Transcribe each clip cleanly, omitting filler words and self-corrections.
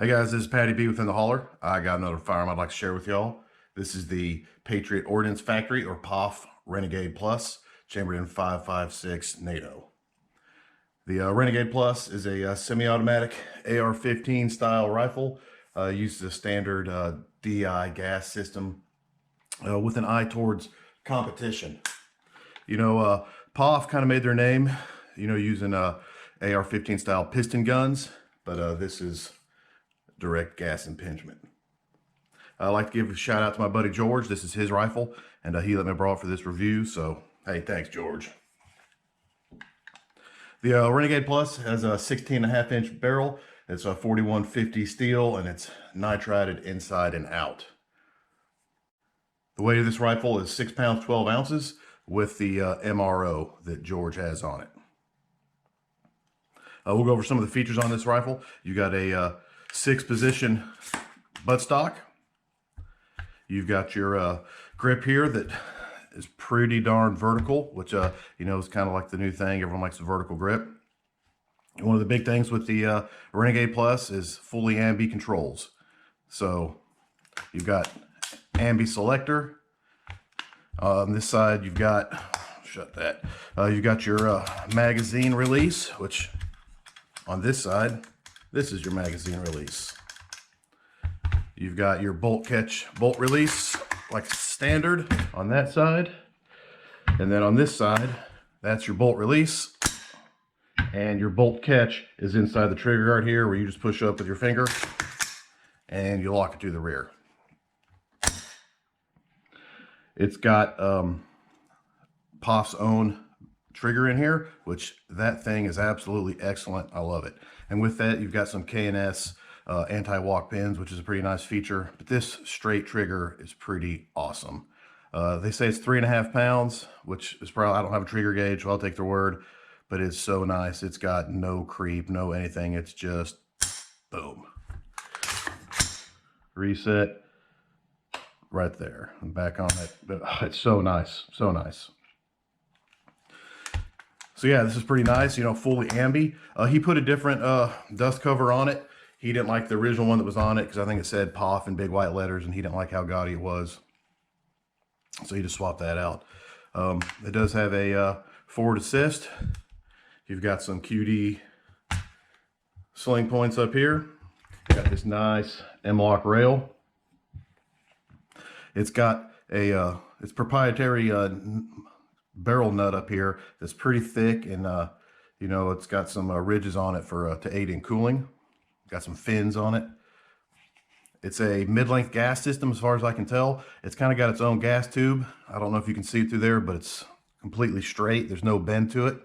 Hey guys, this is Patty B within the Holler. I got another firearm I'd like to share with y'all. This is the Patriot Ordnance Factory, or POF Renegade Plus, chambered in 5.56 NATO. The Renegade Plus is a semi-automatic AR-15 style rifle. Uses a standard DI gas system with an eye towards competition. You know, POF kind of made their name, using AR-15 style piston guns, but this is direct gas impingement. I'd like to give a shout out to my buddy George. This is his rifle, and he let me borrow it for this review, so hey, thanks George. The Renegade Plus has a 16.5-inch barrel. It's a 4150 steel, and it's nitrided inside and out. The weight of this rifle is 6 pounds 12 ounces with the MRO that George has on it. We'll go over some of the features on this rifle. You got a 6-position buttstock. You've got your grip here that is pretty darn vertical, which is kind of like the new thing. Everyone likes the vertical grip. And one of the big things with the Renegade Plus is fully ambi controls. So you've got ambi selector. On this side, you've got you've got your magazine release, which on this side, this is your magazine release. You've got your bolt catch, bolt release, like standard on that side. And then on this side, that's your bolt release. And your bolt catch is inside the trigger guard here, where you just push up with your finger and you lock it to the rear. It's got POF's own trigger in here, which that thing is absolutely excellent. I love it. And with that, you've got some K&S anti-walk pins, which is a pretty nice feature. But this straight trigger is pretty awesome. They say it's 3.5 pounds, which is probably, I don't have a trigger gauge, so I'll take their word. But it's so nice. It's got no creep, no anything. It's just boom. Reset right there. I'm back on it. But it's so nice, so nice. So yeah, this is pretty nice, fully ambi. He put a different dust cover on it. He didn't like the original one that was on it because I think it said POF in big white letters, and he didn't like how gaudy it was. So he just swapped that out. It does have a forward assist. You've got some QD sling points up here. You've got this nice M-lock rail. It's got a it's proprietary barrel nut up here that's pretty thick, and it's got some ridges on it for to aid in cooling. Got some fins on it. It's a mid-length gas system as far as I can tell. It's kind of got its own gas tube. I don't know if you can see it through there, but it's completely straight. There's no bend to it.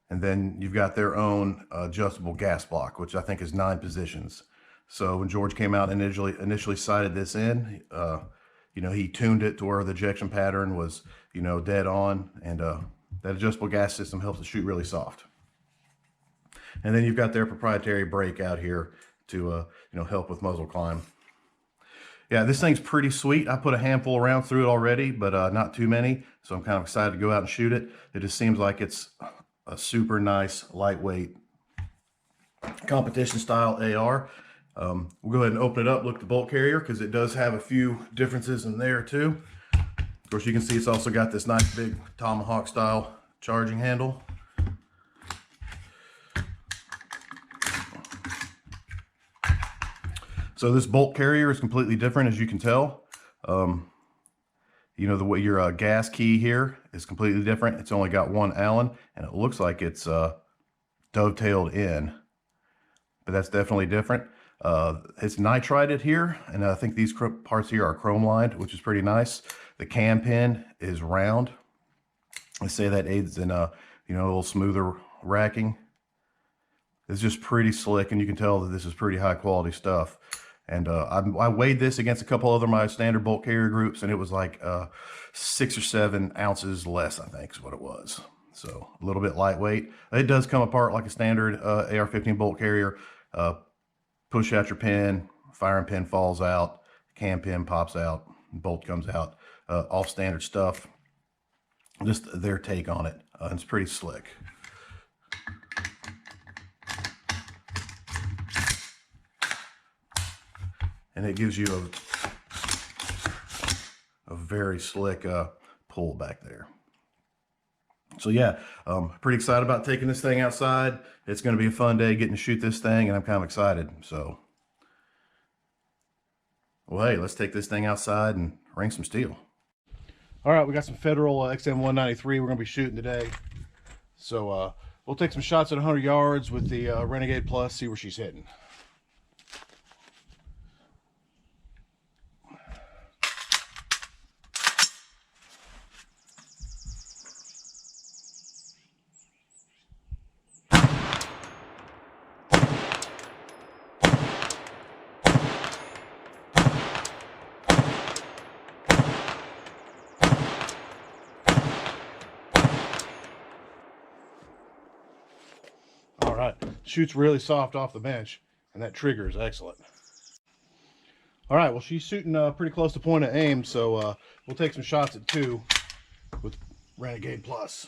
And then you've got their own adjustable gas block, which I think is 9 positions. So when George came out and initially sighted this in, he tuned it to where the ejection pattern was, dead on, and that adjustable gas system helps it shoot really soft. And then you've got their proprietary brake out here to, help with muzzle climb. Yeah, this thing's pretty sweet. I put a handful of rounds through it already, but not too many. So I'm kind of excited to go out and shoot it. It just seems like it's a super nice, lightweight, competition style AR. We'll go ahead and open it up, look at the bolt carrier, because it does have a few differences in there too. Of course, you can see it's also got this nice big tomahawk style charging handle. So this bolt carrier is completely different, as you can tell. The way your gas key here is completely different. It's only got 1 Allen, and it looks like it's dovetailed in, but that's definitely different. It's nitrided here, and I think these parts here are chrome lined, which is pretty nice. The cam pin is round. I say that aids in a little smoother racking. It's just pretty slick, and you can tell that this is pretty high quality stuff. And I weighed this against a couple other my standard bolt carrier groups, and it was like 6 or 7 ounces less, I think is what it was. So a little bit lightweight. It does come apart like a standard AR-15 bolt carrier. Push out your pin, firing pin falls out, cam pin pops out, bolt comes out. All standard stuff. Just their take on it. It's pretty slick. and it gives you a very slick pull back there. So yeah, pretty excited about taking this thing outside. It's going to be a fun day getting to shoot this thing, and I'm kind of excited. So, well, hey, let's take this thing outside and ring some steel. All right, we got some Federal XM193 we're going to be shooting today. So we'll take some shots at 100 yards with the Renegade Plus, see where she's hitting. All right, shoots really soft off the bench, and that trigger is excellent. All right, well, she's shooting pretty close to point of aim, so we'll take some shots at 2 with Renegade Plus.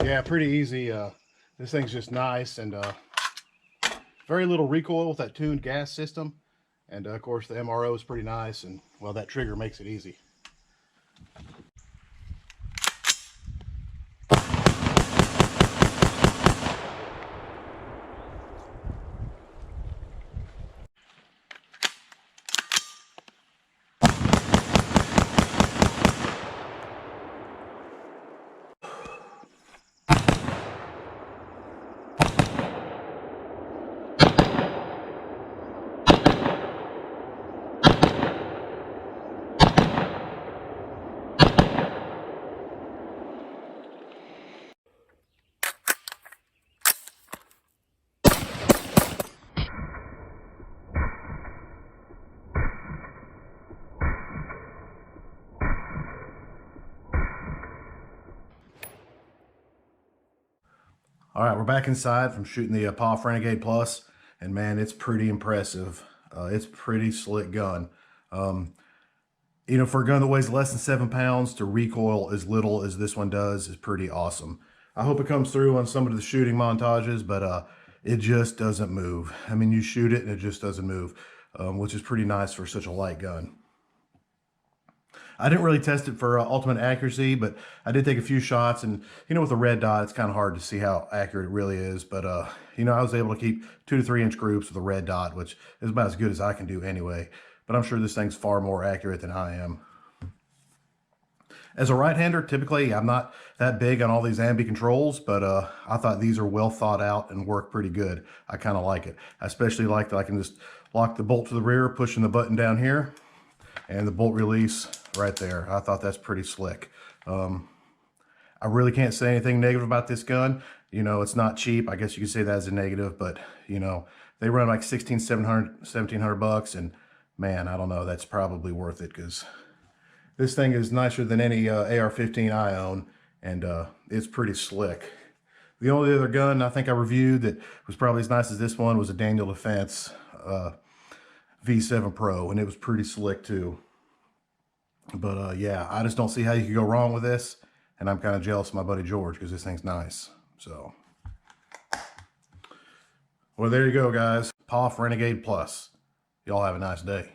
Yeah, pretty easy. This thing's just nice, and very little recoil with that tuned gas system. And of course the MRO is pretty nice, and well, that trigger makes it easy. All right, we're back inside from shooting the POF Renegade Plus, and man, it's pretty impressive. It's a pretty slick gun. You know, for a gun that weighs less than 7 pounds to recoil as little as this one does is pretty awesome. I hope it comes through on some of the shooting montages, but it just doesn't move. I mean, you shoot it and it just doesn't move, which is pretty nice for such a light gun. I didn't really test it for ultimate accuracy, but I did take a few shots, and you know, with a red dot, it's kind of hard to see how accurate it really is. But you know, I was able to keep 2 to 3 inch groups with a red dot, which is about as good as I can do anyway. But I'm sure this thing's far more accurate than I am. As a right-hander, typically I'm not that big on all these ambi controls, but I thought these are well thought out and work pretty good. I kind of like it. I especially like that I can just lock the bolt to the rear, pushing the button down here, and the bolt release right there. I thought that's pretty slick. I really can't say anything negative about this gun. You know, it's not cheap. I guess you could say that as a negative, but you know, they run like 1700 bucks, and man, I don't know, that's probably worth it, because this thing is nicer than any AR-15 I own, and it's pretty slick. The only other gun I think I reviewed that was probably as nice as this one was a Daniel Defense V7 Pro, and it was pretty slick too. But yeah, I just don't see how you could go wrong with this, and I'm kind of jealous of my buddy George because this thing's nice. So, well, there you go, guys. POF Renegade Plus. Y'all have a nice day.